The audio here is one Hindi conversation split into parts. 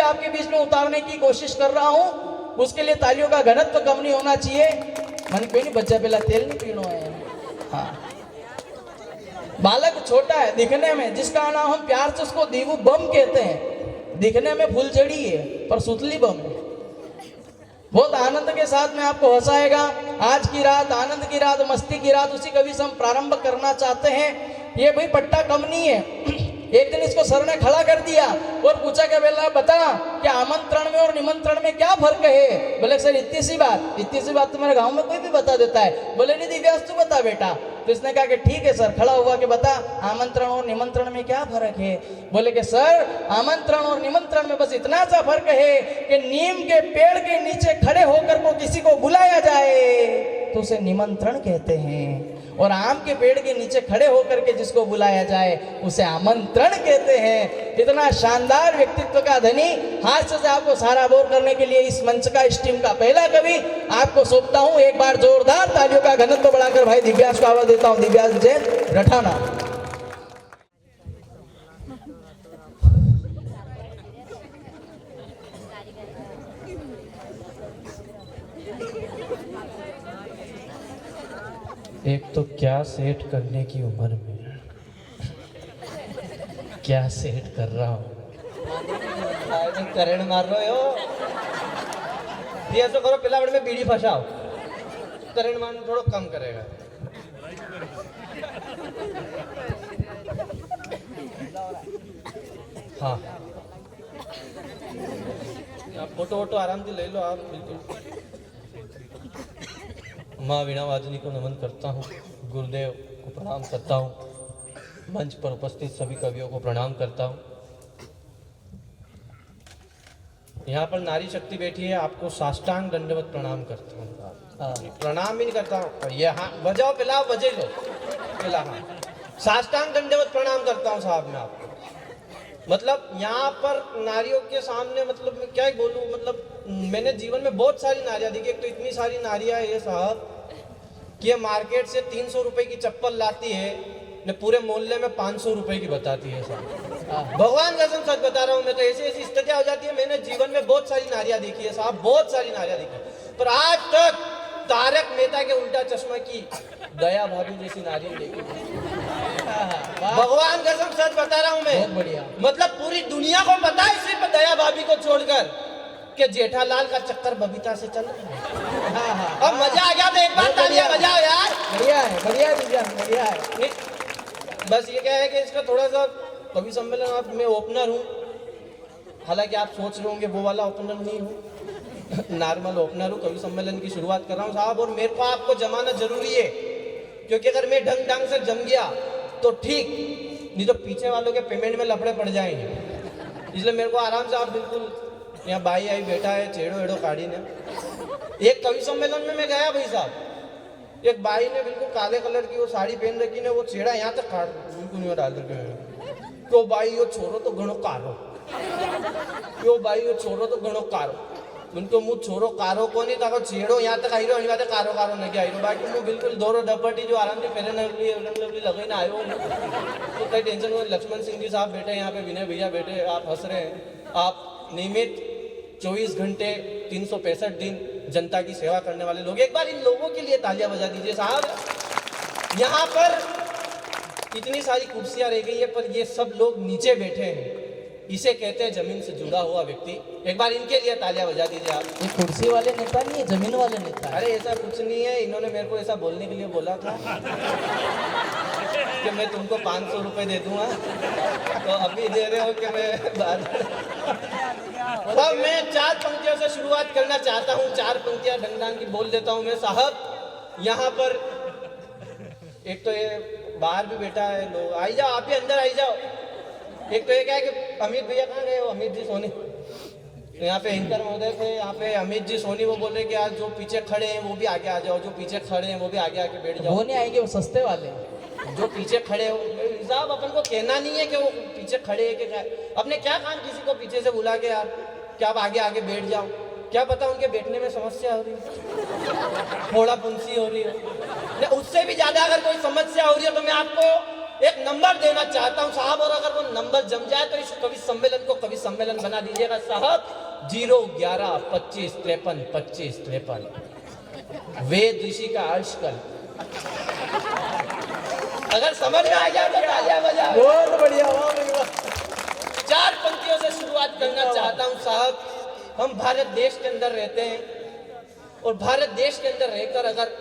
आपके बीच में उतारने की कोशिश कर रहा हूं, उसके लिए तालियों का घनत्व कम नहीं होना चाहिए। मन कोई नहीं, बच्चा पहला तेल नहीं पीनो है। हाँ, बालक छोटा है दिखने में, जिसका नाम हम प्यार से उसको दीवू बम कहते हैं। दिखने में फुलझड़ी है पर सुतली बम है। बहुत आनंद के साथ में आपको हंसाएगा। आज की रात आनंद की रात, मस्ती की रात, उसी कवि से हम प्रारंभ करना चाहते हैं। ये भाई पट्टा कम नहीं है। एक दिन इसको सर ने खड़ा कर दिया और पूछा क्या बेला बता कि आमंत्रण में और निमंत्रण में क्या फर्क है। बोले सर इतनी सी बात तो मेरे गांव में कोई भी बता देता है। बोले नहीं दिव्यास तू बता बेटा। तो इसने कहा कि ठीक है सर, खड़ा हुआ कि बता आमंत्रण और निमंत्रण में क्या फर्क है। बोले कि सर आमंत्रण और निमंत्रण में बस इतना सा फर्क है कि नीम के पेड़ के नीचे खड़े होकर को किसी को बुलाया जाए तो उसे निमंत्रण कहते हैं, और आम के पेड़ के नीचे खड़े होकर के जिसको बुलाया जाए उसे आमंत्रण कहते हैं। इतना शानदार व्यक्तित्व का धनी हास्य से आपको सारा बोर करने के लिए इस मंच का, इस टीम का पहला कवि आपको सौंपता हूं। एक बार जोरदार तालियों का घनत्व बढ़ाकर भाई दिव्यास को आवाज देता हूं। दिव्यास जैन रठाना। एक तो क्या सेट करने की उम्र में क्या सेट कर रहा हूँ। करेंट मार रहे हो ये ऐसा करो, पिला बड़ में बीड़ी फंसाओ, करंट मारना थोड़ा कम करेगा। हाँ, आप फोटो वोटो आराम से ले लो आप, बिल्कुल। माँ वीणा वादनी को नमन करता हूँ, गुरुदेव को प्रणाम करता हूँ, मंच पर उपस्थित सभी कवियों को प्रणाम करता हूँ। यहाँ पर नारी शक्ति बैठी है, आपको साष्टांग दंडवत प्रणाम करता हूँ। प्रणाम भी नहीं करता हूँ, ये हाँ बजाओ पिलाओ बजे लो पिला, हाँ साष्टांग दंडवत प्रणाम करता हूँ साहब मैं आपको। मतलब यहाँ पर नारियों के सामने, मतलब मैं क्या ही बोलूँ, मतलब मैंने जीवन में बहुत सारी नारियाँ देखी। एक तो इतनी सारी नारियाँ है साहब कि ये मार्केट से 300 रुपए की चप्पल लाती है ने पूरे मोहल्ले में 500 रुपए की बताती है साहब। भगवान कसम सच बता रहा हूँ मैं, तो ऐसी ऐसी स्थितियाँ हो जाती है। मैंने जीवन में बहुत सारी नारियाँ देखी है साहब, बहुत सारी नारियाँ देखी, पर आज तक तारक मेहता के उल्टा चश्मा की दया भाभी जैसी नारी देखी। भगवान कसम सच बता रहा हूँ मैं, बहुत बढ़िया। मतलब पूरी दुनिया को पता है सिर्फ दया भाभी को छोड़कर कि जेठालाल का चक्कर बबीता से चल रहा है। अब मजा आ गया तो एक बार तालियां बजाओ यार। बढ़िया है, बढ़िया है, बढ़िया है। बस ये क्या है कि इसका थोड़ा सा कवि सम्मेलन, आप मैं ओपनर हूँ, हालांकि आप सोच रहे होंगे वो वाला ओपनर नहीं हूँ, नॉर्मल ओपनर हूँ। कवि सम्मेलन की शुरुआत कर रहा हूँ साहब, और मेरे को आपको जमाना जरूरी है, क्योंकि अगर मैं ढंग ढंग से जम गया तो ठीक, नहीं तो पीछे वालों के पेमेंट में लफड़े पड़ जाएंगे। इसलिए मेरे को आराम से आप बिल्कुल, यहाँ भाई आई बैठा है, छेड़ो एड़ो काढ़ी ने। एक कवि सम्मेलन में मैं गया भाई साहब, एक भाई ने बिल्कुल काले कलर की वो साड़ी पहन रखी ने, वो छेड़ा यहाँ तक काट बिल्कुल नहीं डाल रखे। तो भाई यो छोरो तो घणो कारो, यो भाई यो छोरो तो घणो कारो, उनको मुँह छोरो कारो को नहीं था, छेड़ो यहाँ तक आई रहो, नहीं बात कारो कारो नहीं आई रहो। बाकी मुँह बिल्कुल दोरो डपटी जो आराम से फेरन लवली लगे ना आयो, तो कई टेंशन हो। लक्ष्मण सिंह जी साहब बैठे यहाँ पे, विनय भैया बैठे, आप हंस रहे हैं। आप नियमित 24 घंटे 365 दिन जनता की सेवा करने वाले लोग, एक बार इन लोगों के लिए तालियां बजा दीजिए साहब। यहाँ पर इतनी सारी कुर्सियां रह गई है, पर ये सब लोग नीचे बैठे हैं, इसे कहते हैं जमीन से जुड़ा हुआ व्यक्ति। एक बार इनके लिए तालियां बजा दीजिए आप। ये कुर्सी वाले नेता नहीं है, जमीन वाले नेता। अरे ऐसा कुछ नहीं है, इन्होंने मेरे को ऐसा बोलने के लिए बोला था कि मैं तुमको 500 रुपए दे दूंगा, तो अभी दे रहे हो कि मैं बाद। अब मैं 4 पंक्तियों से शुरुआत करना चाहता हूँ, 4 पंक्तियां ढंग की बोल देता हूँ मैं साहब। यहाँ पर एक तो ये बाहर भी बैठा है लोग, आई जाओ आप ही अंदर आई जाओ। एक तो ये क्या है कि अमित भैया कहाँ गए, वो अमित जी सोनी, यहाँ पे एंकर महोदय थे, यहाँ पे अमित जी सोनी, वो बोल रहे कि आज जो पीछे खड़े हैं वो भी आगे आ जाओ, जो पीछे खड़े हैं वो भी आगे आके बैठ जाओ। वो नहीं आएंगे, वो सस्ते वाले, जो पीछे खड़े हो साहब, अपन को कहना नहीं है कि वो पीछे खड़े हैं कि क्या, अपने क्या काम किसी को पीछे से बुला के यार कि आप आगे आगे बैठ जाओ, क्या पता उनके बैठने में समस्या हो रही है, फोड़ा फुंसी हो रही है, उससे भी ज्यादा अगर कोई समस्या हो रही है तो मैं आपको एक नंबर देना चाहता हूं साहब, और अगर वो नंबर जम जाए तो इस कवि सम्मेलन को कवि सम्मेलन बना दीजिएगा साहब। 0 11 25 53 25 53 वेद ऋषि का आजकल। अगर समझ में आ गया तो तालियां बजाओ। बहुत बढ़िया, वाह भाई वाह। 4 पंक्तियों से शुरुआत करना चाहता हूं साहब। हम भारत देश के अंदर रहते हैं और भारत देश के अंदर रहकर अगर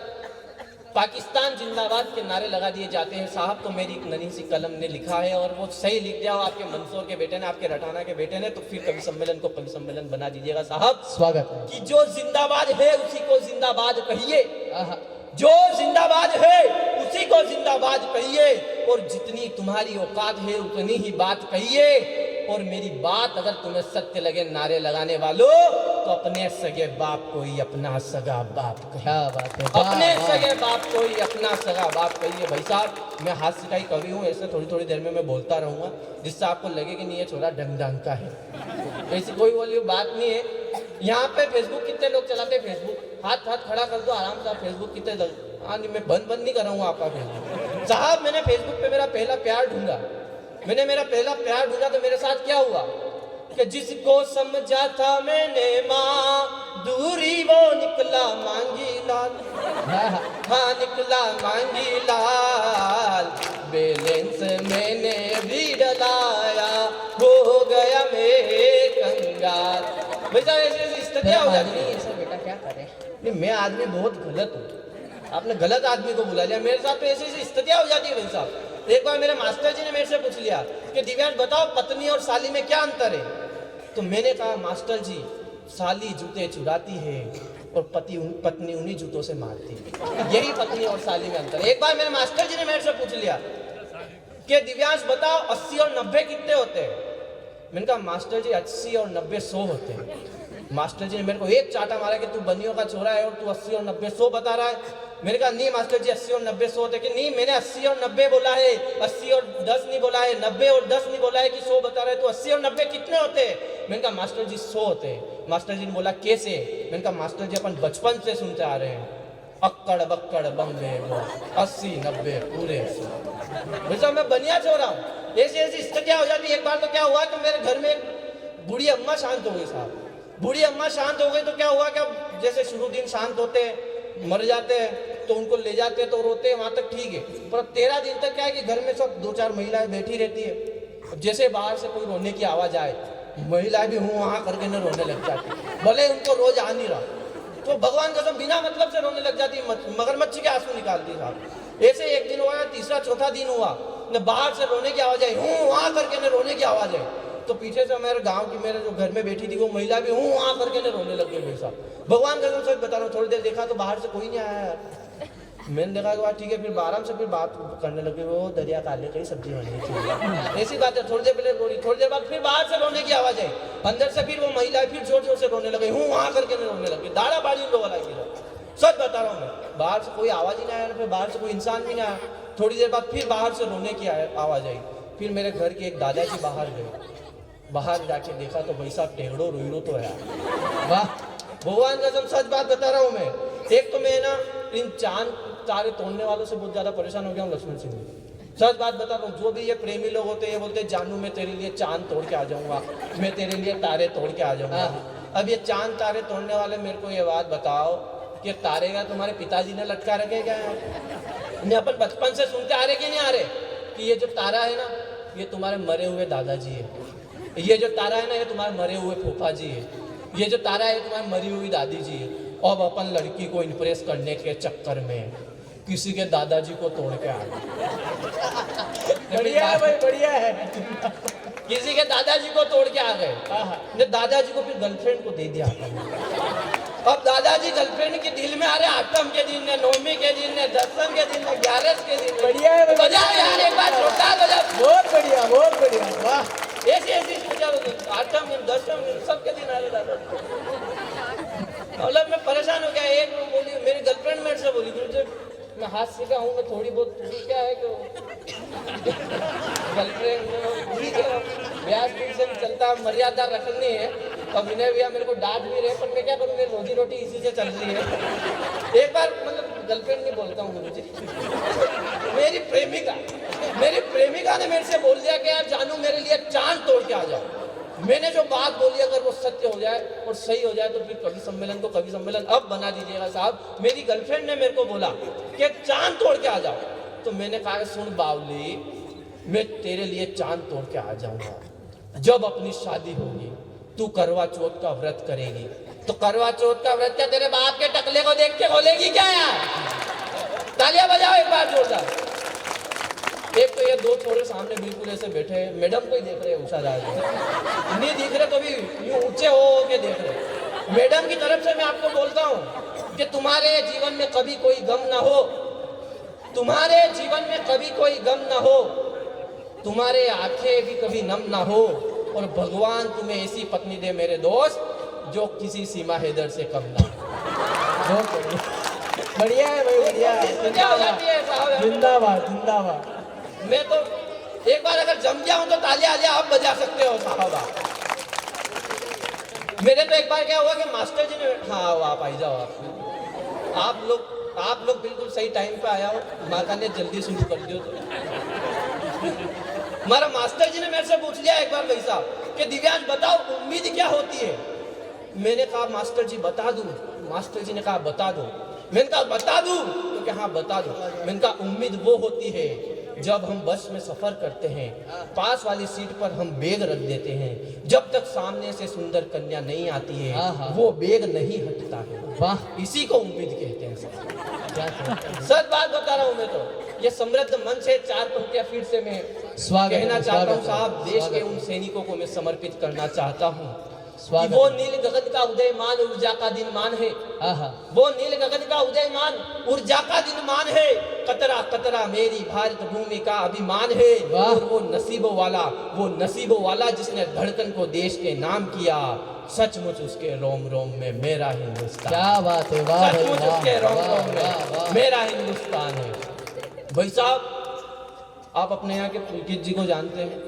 पाकिस्तान जिंदाबाद के नारे लगा दिए जाते हैं साहब, तो मेरी एक नन्ही सी कलम ने लिखा है और वो सही लिख दिया, आपके मंसूर के बेटे ने, आपके रटाना के बेटे ने, तो फिर कवि सम्मेलन को कवि सम्मेलन बना दीजिएगा साहब। स्वागत है। कि जो जिंदाबाद है उसी को जिंदाबाद कहिए, आहा, जो जिंदाबाद है उसी को जिंदाबाद कहिए, और जितनी तुम्हारी औकात है उतनी ही बात कहिए। और मेरी बात अगर तुम्हें सत्य लगे नारे लगाने वालों, तो अपने सगे बाप को ही अपना सगा बाप कहिए। क्या बात है, अपने वाह, वाह। सगे बाप को ही अपना सगा बाप कहिए। भाई साहब, मैं हास्य का ही कवि हूँ, ऐसे थोड़ी थोड़ी देर में मैं बोलता रहूंगा जिससे आपको लगे कि नहीं ये छोरा डंग डंग का है। ऐसी कोई वाली बात नहीं है। यहाँ पे फेसबुक कितने लोग चलाते हैं? फेसबुक हाथ खड़ा कर दो आराम से। फेसबुक कितने, हाँ नहीं, मैं बंद नहीं कर रहा हूँ आपका फेसबुक साहब। मैंने फेसबुक पे मेरा पहला प्यार ढूंढा, मैंने मेरा पहला प्यार ढूंढा, तो मेरे साथ क्या हुआ कि जिसको समझा था मैंने माँ दूरी, वो निकला मांगी लाल। हाँ निकला मांगी लाल, बैलेंस मैंने भी डलाया, हो गया मैं कंगाल। वैसा ऐसी स्थितियाँ हो जाती है। ऐसा बेटा क्या करे? नहीं, मैं आदमी बहुत गलत हूँ, आपने गलत आदमी को बुला लिया। मेरे साथ तो ऐसी ऐसी स्थितियाँ हो जाती है भाई साहब। एक बार मेरे मास्टर जी ने मेरे से पूछ लिया कि दिव्यांश बताओ पत्नी और साली में क्या अंतर है? तो मैंने कहा मास्टर जी, साली जूते चुराती है और पत्नी उन्हीं जूतों से मारती है, यही पत्नी और साली में अंतर है। एक बार मेरे मास्टर जी ने मेरे से पूछ लिया कि दिव्यांश बताओ 80 और 90 कितने होते हैं? मैंने कहा मास्टर जी 80 और 90 100 होते हैं। मास्टर जी ने मेरे को एक चाटा मारा कि तू बनियों का छोरा है और तू 80 और 90 100 बता रहा है। मैंने कहा नहीं मास्टर जी 80 और 90 100 होते। कि नहीं, मैंने 80 और 90 बोला है, 80 और 10 नहीं बोला है, 90 और 10 नहीं बोला है कि 100 बता रहा है। तो 80 और 90 कितने होते हैं? मैंने कहा मास्टर जी 100 होते हैं। मास्टर जी ने बोला कैसे? मैंने कहा मास्टर जी अपन बचपन से सुनते आ रहे हैं, अक्कड़ बक्कड़ बम्बे 80 90 पूरे 100। वैसा मैं बनिया छोड़ा हूँ। ऐसी ऐसी स्थितियाँ हो जाती। एक बार तो क्या हुआ कि मेरे घर में एक बूढ़ी अम्मा शांत हो गई साहब। बूढ़ी अम्मा शांत हो गई तो क्या हुआ कि अब जैसे शुरू दिन शांत होते हैं, मर जाते हैं तो उनको ले जाते हैं तो रोते हैं, वहां तक ठीक है। पर 13 दिन तक क्या है कि घर में सब 2-4 महिलाएं बैठी रहती है। जैसे बाहर से कोई रोने की आवाज आए, महिलाएं भी हूँ वहां करके न रोने लग जाती, भले उनको रोज आ नहीं रहा, तो भगवान कसम बिना मतलब से रोने लग जाती, मगरमच्छ के आंसू निकालती साहब। ऐसे एक दिन हुआ, तीसरा चौथा दिन हुआ, न बाहर से रोने की आवाज आई, हूँ वहां करके न रोने की आवाज आई। तो पीछे से मेरे गांव की, मेरे जो घर में बैठी थी वो महिला भी हूँ वहां करके न रोने लग गई भाई साहब। भगवान कसम सच बता रहा हूँ, थोड़ी देर देखा तो बाहर से कोई नहीं आया यार। मैंने देखा कि ठीक है, फिर आराम से फिर बात करने लगे, वो दरिया काले कहीं सब्जी बननी चाहिए, ऐसी बात है। थोड़ी देर पहले रोनी, थोड़ी देर बाद फिर बाहर से रोने की आवाज आई, अंदर से फिर वो महिला फिर जोर जोर से रोने लगे, हूँ वहां करके न रोने लगे, दाड़ा बाड़ी उन लोगों वाला। सच बता रहा हूँ मैं, बाहर से कोई आवाज ही नहीं आया, फिर बाहर से कोई इंसान भी नहीं आया। थोड़ी देर बाद फिर बाहर से रोने की आवाज आई। फिर मेरे घर के एक दादाजी बाहर गए, बाहर जाके देखा तो भाई साहब टेढ़ो रोइरो तो है। वाह, भगवान कसम सच बात बता रहा हूँ मैं। एक तो मैं ना इन चांद तारे तोड़ने वालों से बहुत ज्यादा परेशान हो गया हूँ लक्ष्मण सिंह। सच बात बता रहा हूँ, जो भी ये प्रेमी लोग होते हैं ये बोलते हैं जानू मैं तेरे लिए चांद तोड़ के आ जाऊंगा, मैं तेरे लिए तारे तोड़ के आ जाऊंगा। अब ये चांद तारे तोड़ने वाले मेरे को ये बात बताओ कि तारे का तुम्हारे पिताजी ने लटका रखे क्या है? मैं अपन बचपन से सुनते आ रहे कि नहीं आ रहे कि ये जो तारा है ना ये तुम्हारे मरे हुए दादाजी है, ये जो तारा है ना ये तुम्हारे मरे हुए फूफा जी है, ये जो तारा है तुम्हारी मरी हुई दादी जी है। अब अपन लड़की को इम्प्रेस करने के चक्कर में किसी के दादाजी को तोड़ के आ गए। बढ़िया है भाई, बढ़िया है। किसी के दादाजी को तोड़ के आ गए, दादाजी को फिर गर्लफ्रेंड को दे दिया। अब दादाजी गर्लफ्रेंड के दिल में आ रहे, आठम के दिन, नौवीं के दिन, 10वीं के दिन, 11वीं के दिन। बढ़िया है, बजाओ यार एक बार जोरदार बजाओ। बहुत बढ़िया, बहुत बढ़िया, वाह। ऐसी ऐसी आठम दिन 10वीं दिन सबके दिन आ रहे दादा। मतलब मैं परेशान हो गया। एक बोली मेरी गर्लफ्रेंड मेरे से बोली, तुझे मैं हाथ सीखा हूँ, मैं थोड़ी बहुत क्या है कि गर्लफ्रेंड ठीक है, ब्याज दिन से चलता, मर्यादा रखनी है। और विनय भैया मेरे को डांट भी रहे, पर मैं क्या करूँ, मेरी रोजी रोटी इसी से चल रही है। एक बार मतलब गर्लफ्रेंड नहीं बोलता हूँ गुरुजी, मेरी प्रेमिका ने मेरे से बोल दिया कि यार जानू मेरे लिए चांद तोड़ के आ जाओ। मैंने जो बात बोली अगर वो सत्य हो जाए और सही हो जाए तो फिर कवि सम्मेलन को कवि सम्मेलन अब बना दीजिएगा साहब। मेरी गर्लफ्रेंड ने मेरे को बोला कि चांद तोड़ के आ जाओ, तो मैंने कहा सुन बावली, मैं तेरे लिए चांद तोड़ के आ जाऊंगा। जब अपनी शादी होगी तू करवा चौथ का व्रत करेगी, तो करवा चौथ का व्रत क्या तेरे बाप के टकले को देख के खोलेगी क्या यार? तालियां बजाओ एक बार जोरदार। एक तो ये दो छोरे सामने बिल्कुल ऐसे बैठे हैं, मैडम को ही देख रहे हैं उषा राज, नहीं दिख रहे तो भी यूं ऊंचे हो के देख रहे। मैडम की तरफ से मैं आपको बोलता हूँ कि तुम्हारे जीवन में कभी कोई गम ना हो, तुम्हारे जीवन में कभी कोई गम ना हो, तुम्हारे आंखें भी कभी नम ना हो, और भगवान तुम्हें ऐसी पत्नी दे मेरे दोस्त जो किसी सीमा हैदर से कम ना हो। बढ़िया है भाई, बढ़िया है। क्या हो जाती है साहब? जिंदाबाद जिंदाबाद। मैं तो एक बार अगर जम गया हूं तो तालियां आप बजा सकते हो साहब। मेरे तो एक बार क्या हुआ कि मास्टर जी ने, हाँ आप आई जाओ, आप लोग बिल्कुल सही टाइम पे आया हो, माता ने जल्दी शुरू कर दियो। तो हमारा मास्टर जी ने मेरे से पूछ लिया एक बार भाई साहब कि दिव्यांश बताओ उम्मीद क्या होती है? मैंने कहा मास्टर जी बता दूं। मास्टर जी ने कहा बता दो। मैंने कहा बता दूं? तो क्या हाँ बता दो। मैंने कहा उम्मीद वो होती है जब हम बस में सफर करते हैं, पास वाली सीट पर हम बैग रख देते हैं, जब तक सामने से सुंदर कन्या नहीं आती है वो बैग नहीं हटता है। वाह, इसी को उम्मीद कहते हैं सर। सच बात बता रहा हूँ मैं तो। ये समृद्ध मंच है, 4 पंक्तियां फिर से मैं कहना चाहता हूँ साहब। देश के उन सैनिकों को मैं समर्पित करना चाहता हूँ। वो नील गगन का उदयमान ऊर्जा का दिन मान है, वो नील गगन का उदयमान ऊर्जा का दिन मान है, कतरा कतरा मेरी भारत भूमि का अभिमान है। और वो नसीबों वाला जिसने धड़कन को देश के नाम किया, सचमुच उसके रोम रोम में मेरा हिंदुस्तान। क्या बात है, वाह सचमुच उसके रोम रोम में मेरा हिंदुस्तान है। भाई साहब आप अपने यहाँ के पुलकित जी को जानते हैं।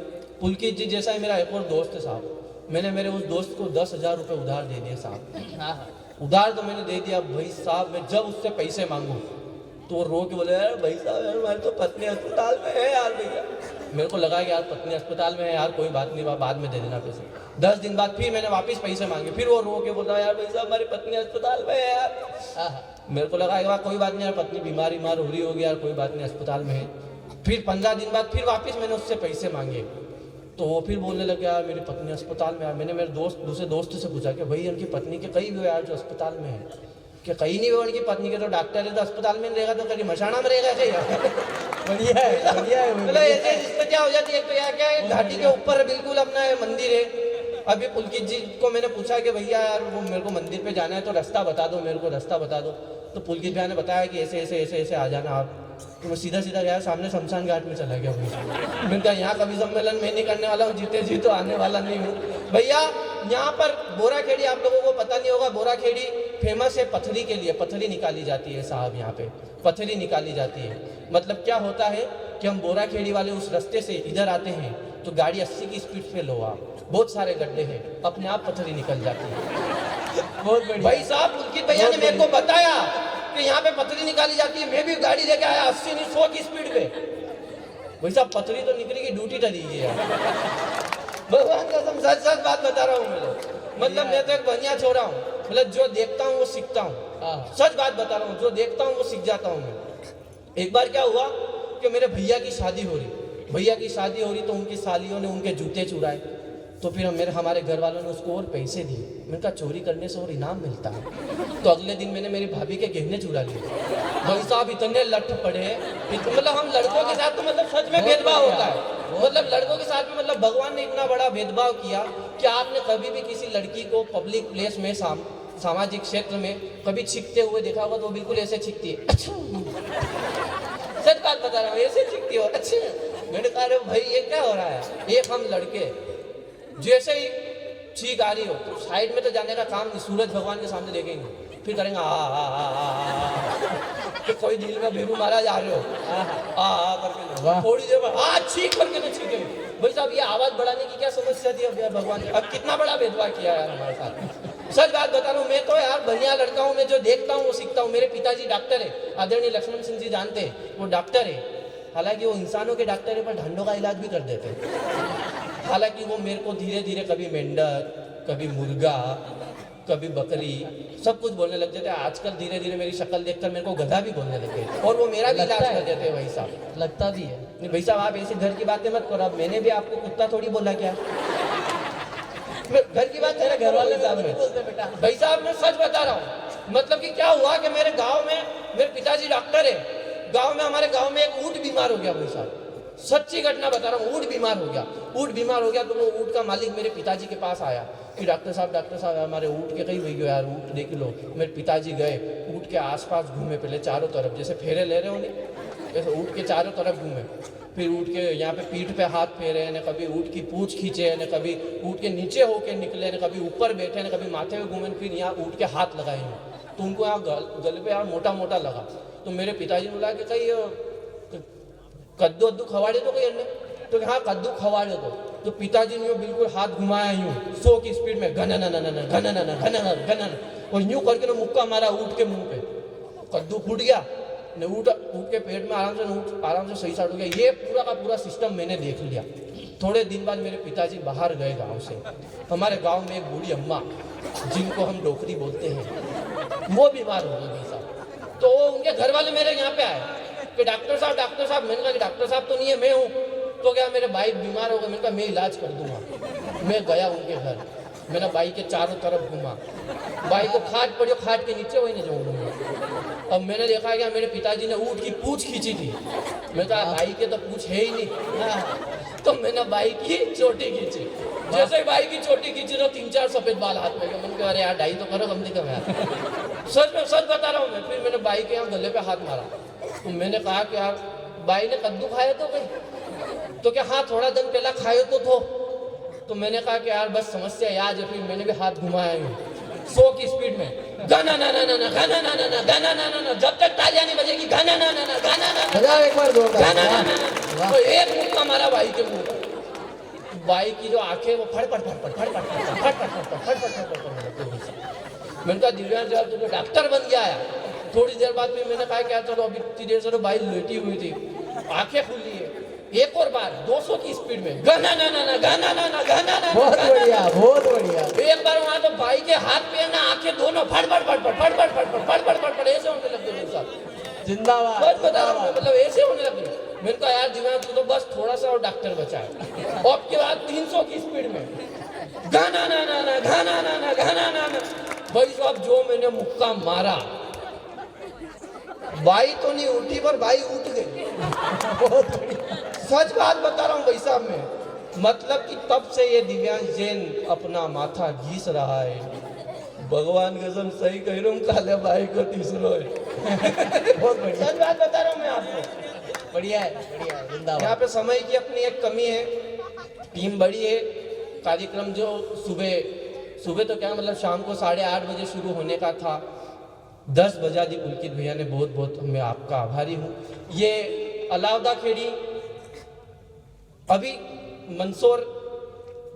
पुलकित जी जैसा ही मेरा एक और दोस्त है साहब। मैंने मेरे उस दोस्त को 10,000 रुपये उधार दे दिए साहब। उधार तो मैंने दे दिया भाई साहब। मैं जब उससे पैसे मांगू तो वो रो के बोले यार भाई साहब यार हमारी तो पत्नी अस्पताल में है यार भैया। मेरे को लगा कि यार पत्नी अस्पताल में है यार, कोई बात नहीं, बाद में दे देना पैसे। 10 दिन बाद फिर मैंने वापस पैसे मांगे, फिर वो रो के बोला यार भाई साहब हमारी पत्नी अस्पताल में है यार। मेरे को लगा यार कोई बात नहीं यार, पत्नी बीमार हो रही होगी यार, कोई बात नहीं अस्पताल में है। फिर 15 दिन बाद फिर वापस मैंने उससे पैसे मांगे तो वो फिर बोलने लगे यार मेरी पत्नी अस्पताल में है। मैंने मेरे दूसरे दोस्त से पूछा कि भाई उनकी पत्नी के कई भी यार जो अस्पताल में है, कि कहीं नहीं हुआ उनकी पत्नी के, तो डॉक्टर है तो अस्पताल में रहेगा तो कहीं मशाना में रहेगा क्या? बढ़िया है, बढ़िया है। मतलब ऐसे स्थितियाँ हो जाती है। तो यार क्या है, घाटी के ऊपर बिल्कुल अपना मंदिर है। अभी पुलकित जी को मैंने पूछा कि भैया यार वो मेरे को मंदिर पे जाना है तो रास्ता बता दो, मेरे को रास्ता बता दो। तो पुलकित भैया ने बताया कि ऐसे ऐसे ऐसे ऐसे आ जाना आप। तो मैं सीधा गया, सामने शमशान घाट में चला गया। मैंने कहा यहाँ कभी सम्मेलन में नहीं करने वाला हूँ, जीते जी तो आने वाला नहीं हूँ। भैया यहाँ पर बोराखेड़ी, आप लोगों को पता नहीं होगा, बोराखेड़ी फेमस है पथरी के लिए। पथरी निकाली जाती है साहब, यहाँ पे पथरी निकाली जाती है। मतलब क्या होता है कि हम बोराखेड़ी वाले उस रास्ते से इधर आते हैं तो गाड़ी 80 की स्पीड से लो आप, बहुत सारे गड्ढे हैं, अपने आप पथरी निकल जाती है। बहुत बढ़िया भाई साहब पुलकित भैया ने मेरे को बताया कि यहाँ पे पथरी निकाली जाती है। मैं भी गाड़ी लेके आया 80 नहीं 100 की स्पीड पे। भाई साहब पथरी तो निकलेगी, ड्यूटी डरी है भगवान कसम, सच बात बता रहा हूँ मैं। मतलब मैं तो एक बढ़िया छोरा हूँ। मतलब जो देखता हूँ वो सीखता हूँ। सच बात बता रहा हूँ, जो देखता हूँ वो सीख जाता हूँ मैं। एक बार क्या हुआ कि मेरे भैया की शादी हो रही तो उनकी सालियों ने उनके जूते चुराए। तो फिर हमारे घर वालों ने उसको और पैसे दिए। मैंने कहा चोरी करने से और इनाम मिलता है। तो अगले दिन मैंने मेरी भाभी के गहने चुरा लिए। भाई साहब इतने लठ पड़े, मतलब हम लड़कों के साथ तो मतलब सच में भेदभाव होता है। मतलब लड़कों के साथ में मतलब भगवान ने इतना बड़ा भेदभाव किया कि आपने कभी भी किसी लड़की को पब्लिक प्लेस में सामाजिक क्षेत्र में कभी छिकते हुए देखा होगा तो बिल्कुल ऐसे छिकती है। सच बात बता रहा हूँ, ऐसे छिकती हो। अच्छा मैंने कहा भाई ये क्या हो रहा है? एक हम लड़के जैसे ही छींक आ रही हो तो साइड में तो जाने का काम नहीं, सूरज भगवान के सामने देखेंगे, फिर करेंगे तो कोई दिल में बेरू मारा जा रहे हो करके थोड़ी देर बाद छींक करके तो छींकेंगे। भाई साहब ये आवाज बढ़ाने की क्या समस्या थी अब यार भगवान ने? अब कितना बड़ा भेदभाव किया यार हमारे साथ। सच बात बता रहा हूँ, मैं तो यार बढ़िया लड़का हूँ, मैं जो देखता हूँ वो सीखता हूँ। मेरे पिताजी डॉक्टर है, आदरणीय लक्ष्मण सिंह जी जानते हैं, वो डॉक्टर है। हालांकि वो इंसानों के डॉक्टर है, पर ढंडों का इलाज भी कर देते हैं। हालांकि वो मेरे को धीरे धीरे कभी मेंढक, कभी मुर्गा, कभी बकरी, सब कुछ बोलने लग जाते हैं। आजकल धीरे धीरे मेरी शक्ल देखकर मेरे को गधा भी बोलने लगे, और वो मेरा भी इलाज कर देते हैं भाई साहब। लगता भी है। नहीं भाई साहब, आप ऐसे घर की बातें मत करो। अब मैंने भी आपको कुत्ता थोड़ी बोला क्या? घर की बात मेरे घर वाले साहब में बोलते बेटा। भाई साहब मैं सच बता रहा हूँ। मतलब कि क्या हुआ कि मेरे गांव में, मेरे पिताजी डॉक्टर है, गांव में, हमारे गांव में एक ऊंट बीमार हो गया भाई साहब। सच्ची घटना बता रहा हूँ, ऊंट बीमार हो गया। ऊंट बीमार हो गया तो वो ऊंट का मालिक मेरे पिताजी के पास आया कि डॉक्टर साहब हमारे ऊंट के कहीं हुई गयो यार, ऊंट देख लो। मेरे पिताजी गए, ऊंट के आसपास घूमे, पहले चारों तरफ जैसे फेरे ले रहे हो नहीं, जैसे ऊंट के चारों तरफ घूमे। फिर ऊँट के यहाँ पे पीठ पे हाथ फेरे, ने कभी ऊँट की पूंछ खींचे, ने कभी ऊँट के नीचे होके निकले, ने कभी ऊपर बैठे, ने कभी माथे में घूमे, फिर यहाँ ऊँट के हाथ लगाए। तो उनको यहाँ गले पे यहाँ मोटा मोटा लगा। तो मेरे पिताजी ने बोला कि कहीं कद्दू वद्दू खवाड़े तो कहीं अन्य, तो हाँ कद्दू खवाड़े तो पिताजी ने बिल्कुल हाथ घुमाया यूँ 100 की स्पीड में, घन और यूँ करके ना मुक्का मारा ऊँट के मुंह पे। कद्दू फूट गया, ने ऊँट के पेट में आराम से सही साट हो गया। ये पूरा का पूरा सिस्टम मैंने देख लिया। थोड़े दिन बाद मेरे पिताजी बाहर गए गांव से। हमारे गांव में एक बूढ़ी अम्मा, जिनको हम डोकरी बोलते हैं, वो बीमार हो गई साहब। तो उनके घर वाले मेरे यहाँ पे आए कि डॉक्टर साहब। मैंने कहा कि डॉक्टर साहब तो नहीं है, मैं हूँ। तो क्या मेरे भाई बीमार हो गए, मैंने कहा मैं इलाज कर दूंगा। मैं गया उनके घर, मैंने भाई के चारों तरफ घूमा, भाई को खाट पड़ी, खाट के नीचे वही नहीं जाऊँगा। अब मैंने देखा क्या मेरे पिताजी ने ऊँट की पूंछ खींची थी। मैं कहा भाई के तो पूंछ है ही नहीं। तो मैंने भाई की चोटी खींची। जैसे ही भाई की चोटी खींची तो 3-4 सफेद बाल हाथ में गए। मैंने कहा अरे यार ढाई तो करो कम से कम यार। सच बता रहा हूँ मैं। फिर मैंने भाई के यहाँ गले पे हाथ मारा। तो मैंने कहा कि यार भाई ने कद्दू खाया तो कहीं? तो क्या हाँ थोड़ा दिन पहला खाए तो मैंने कहा कि यार बस समस्या याद है। फिर मैंने भी हाथ घुमाया हूँ 100 की स्पीड में, गाना ना ना ना ना गाना ना ना ना गाना ना ना ना, जब तक तालियां नहीं बजेगी गाना ना ना ना गाना ना ना एक बार गाना ना ना। तो एक मुक्का मारा भाई के मुंह पर। भाई की जो आंखें वो फड़फड़। मैंने कहा दिव्यांश जब तुम डॉक्टर बन गया है। थोड़ी देर बाद में मैंने कहा क्या चलो अभी इतनी देर से तो भाई लेटी हुई थी, आंखें खुली है। एक और बार 200 की स्पीड में गाना ना ना ना गाना ना ना गाना ना। बहुत बढ़िया। एक बार वहां तो भाई के हाथ पे ना आंखें दोनों फड़फड़ ऐसे होने लग गए साहब। जिंदाबाद। बस बता रहा हूँ, मतलब ऐसे होने लगे। मैंने कहा यार दिमाग तू तो बस थोड़ा सा और डॉक्टर बचाए। और के बाद 300 की स्पीड में गाना ना ना ना गाना ना ना गाना ना ना। भाई साहब जो मैंने मुक्का मारा, भाई तो नहीं उठी पर भाई उठ गई। बहुत बढ़िया। सच बात बता रहा हूँ भाई साहब मैं। मतलब कि तब से ये दिव्यांश जैन अपना माथा घीस रहा है। भगवान कसम सही कह रहा हूँ, काले भाई को तीसरो है। बहुत बढ़िया। सच बात बता रहा हूँ मैं आपको। बढ़िया है जिंदाबाद। यहाँ पे समय की अपनी एक कमी है, टीम बड़ी है। कार्यक्रम जो सुबह तो क्या मतलब शाम को 8:30 बजे शुरू होने का था, 10 बजा दी पुलकित भैया ने। बहुत बहुत मैं आपका आभारी हूँ। ये अलाउद्दा खेड़ी अभी मंदसौर,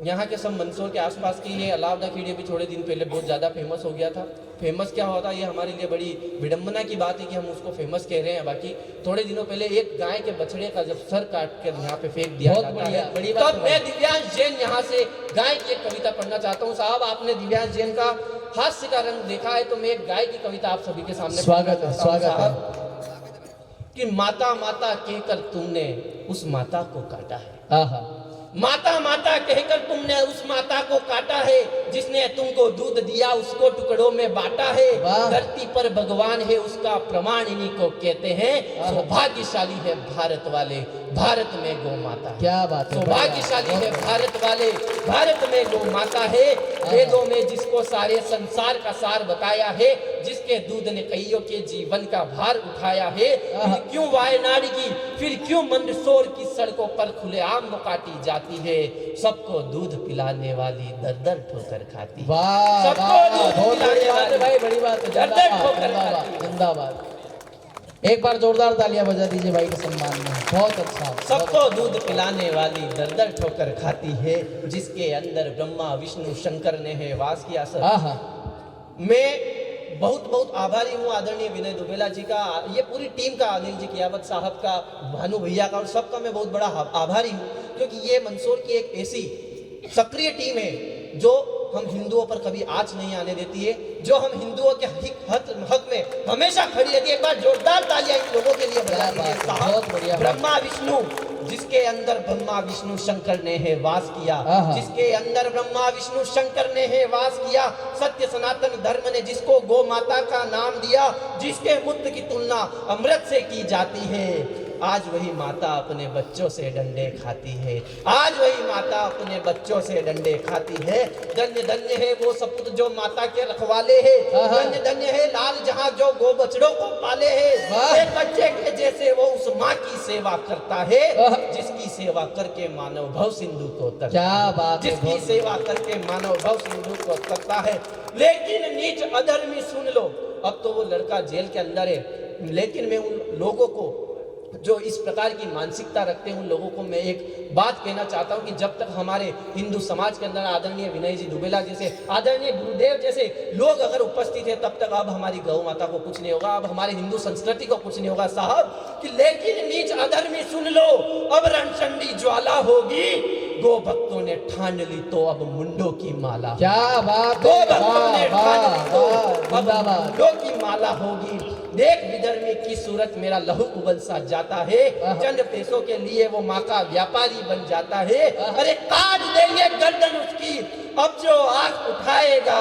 यहाँ के सब मंदसौर के आसपास की ये अलाउद्दा खेड़ी अभी थोड़े दिन पहले बहुत ज़्यादा फेमस हो गया था। फेमस क्या होता है ये हमारे लिए बड़ी विडम्बना की बात है कि हम उसको फेमस कह रहे हैं। बाकी थोड़े दिनों पहले एक गाय के बछड़े का जब सर काट कर यहाँ पे फेंक दिया जाता है, बड़ी बात। तब मैं दिव्यांश जैन यहाँ से गाय की एक कविता पढ़ना चाहता हूँ। साहब आपने दिव्यांश जैन का हास्य का रंग देखा है, तो मैं एक गाय की कविता आप सभी के सामने स्वागत है। कि माता माता कहकर तुमने उस माता को काटा है। आहा। माता माता कहकर तुमने उस माता को काटा है, जिसने तुमको दूध दिया उसको टुकड़ों में बांटा है। धरती पर भगवान है उसका प्रमाण इन्हीं को कहते हैं। सौभाग्यशाली है भारत वाले, भारत में गौ माता। क्या बात है। सौभाग्यशाली है भारत वाले, भारत में गौ माता है। वेदों में जिसको सारे संसार का सार बताया है, जिसके दूध ने कईयों के जीवन का भार उठाया है। फिर क्यों वायनाड की, फिर क्यों मंदसौर की सड़कों पर खुलेआम वो काटी जाती है। सबको दूध पिलाने वाली दर दर ठोकर खाती है। सबको दूध पिलाने वाली भाई बड़ी बात है। दर दर ठोकर खाती है। जिंदाबाद। एक बार जोरदार तालियां बजा दीजिए भाई के सम्मान में। बहुत अच्छा। सबको दूध पिलाने वाली दर दर ठोकर खाती है, जिसके अंदर ब्रह्मा विष्णु शंकर ने है वास किया। सर मैं बहुत बहुत आभारी हूँ आदरणीय विनय दुबेला जी का, ये पूरी टीम का, अनिल जी कियावत साहब का, भानु भैया का, और सबका मैं बहुत बड़ा आभारी हूँ, क्योंकि ये मंदसौर की एक ऐसी सक्रिय टीम है जो हम हिंदुओं पर कभी आँच नहीं आने देती है, जो हम हिंदुओं के हक में हमेशा खड़ी रहती है। एक बार जोरदार तालियां इन लोगों के लिए बजा दीजिए साहब। बहुत बढ़िया। ब्रह्मा विष्णु, जिसके अंदर ब्रह्मा विष्णु शंकर ने है वास किया, जिसके अंदर ब्रह्मा विष्णु शंकर ने है वास किया, सत्य सनातन धर्म ने जिसको गौ माता का नाम दिया, जिसके मूत्र की तुलना अमृत से की जाती है, आज वही माता अपने बच्चों से डंडे खाती है, आज वही माता अपने बच्चों से डंडे खाती है। धन्य धन्य है वो सपूत जो माता के रखवाले है, धन्य धन्य है लाल जहां जो गो बछड़ों को पाले है, एक बच्चे के जैसे वो उस माँ की सेवा करता है, जिसकी सेवा करके मानव भव सिंधु को तरता है। क्या बात है, जिसकी बहुत सेवा करके मानव भव सिंधु को तरता है। लेकिन नीच अधर्मी सुन लो, अब तो वो लड़का जेल के अंदर है, लेकिन मैं उन लोगों को जो इस प्रकार की मानसिकता रखते हैं उन लोगों को मैं एक बात कहना चाहता हूं कि जब तक हमारे हिंदू समाज के अंदर आदरणीय विनय जी दुबेला जैसे, आदरणीय गुरुदेव जैसे लोग अगर उपस्थित है, तब तक अब हमारी गौ माता को कुछ नहीं होगा, अब हमारे हिंदू संस्कृति को कुछ नहीं होगा साहब। कि लेकिन नीच अधर्मी सुन लो, अब रणचंडी ज्वाला होगी, गो भक्तों ने ठान ली तो अब मुंडों की माला। क्या बात गो है, भक्तों ने ठान ली तो अब जिंदाबाद। मुंडों की माला होगी। देख विधर्मी की सूरत मेरा लहू उबल सा जाता है, चंद पैसों के लिए वो माँ का व्यापारी बन जाता है। अरे काट देंगे गर्दन उसकी, अब जो आंख उठाएगा,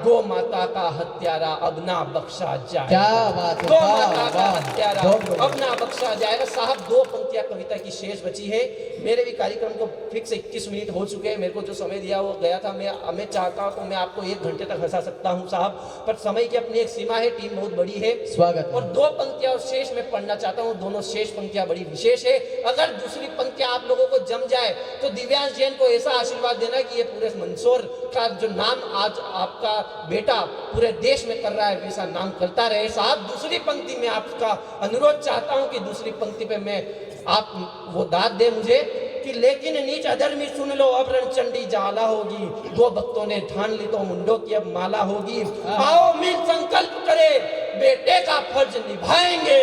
गो माता का हत्यारा अब ना बख्शा जाएगा। क्या बात है, गो वाह, माता का वाह, हत्यारा बहुत बढ़िया। अब ना बख्शा जाएगा। साहब 2 पंक्तियां कविता की शेष बची है, मेरे भी कार्यक्रम को फिक्स 21 मिनट हो चुके हैं, मेरे को जो समय दिया वो गया था, मैं चाहता हूँ तो मैं आपको 1 घंटे तक हंसा सकता हूँ साहब, पर समय की अपनी एक सीमा है, टीम बहुत बड़ी है। स्वागत है। और 2 पंक्तियां और शेष में पढ़ना चाहता हूँ, दोनों शेष पंक्तियां बड़ी विशेष है। अगर दूसरी पंक्तियां आप लोगों को जम जाए तो दिव्यांश जैन को ऐसा आशीर्वाद देना कि ये पूरे मंदसौर का जो नाम आज आपका बेटा पूरे देश में कर रहा है, वैसा नाम करता रहे साहब। दूसरी पंक्ति में आपका अनुरोध चाहता हूं कि दूसरी पंक्ति पे मैं आप वो दाद दे मुझे कि लेकिन नीच अधर्मी सुन लो, अब रणचंडी ज्वाला होगी, गो भक्तों ने ठान ली तो मुंडों की अब माला होगी। आओ मिल संकल्प करे, बेटे का फर्ज निभाएंगे,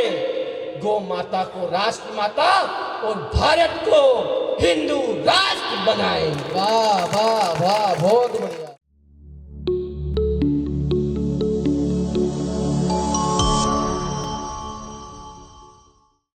गो माता को राष्ट्र माता और भारत को हिंदू राष्ट्र बनाएंगे। वाह वाह वाह, बहुत